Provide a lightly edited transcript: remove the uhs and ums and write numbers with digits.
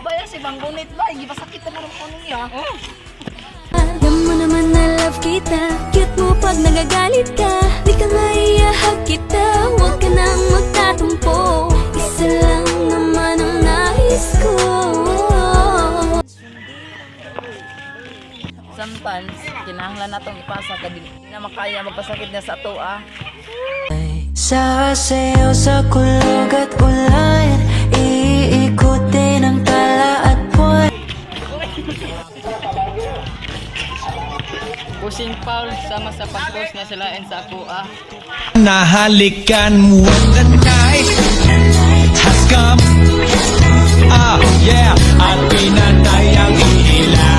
Baya si Bang Gunit ba? Hindi ba sakit naman ako niya? Alam mo naman na love kita. Cute mo pag nagagalit ka. Di ka maiyahag kita. Huwag ka nang magtatumpo. Isa lang naman ang nais ko. Sometimes, kinahanglan natong ipasa ka din na makaya magpasakit na sa toa. Sasayaw sa kulog at ulan, iikutin ang tala at buwan. Pusing Paul, sama sa pag-post niya sila sa kuha. Nahalikan when the night has come. Ah, yeah, at pinatay ang ilaw.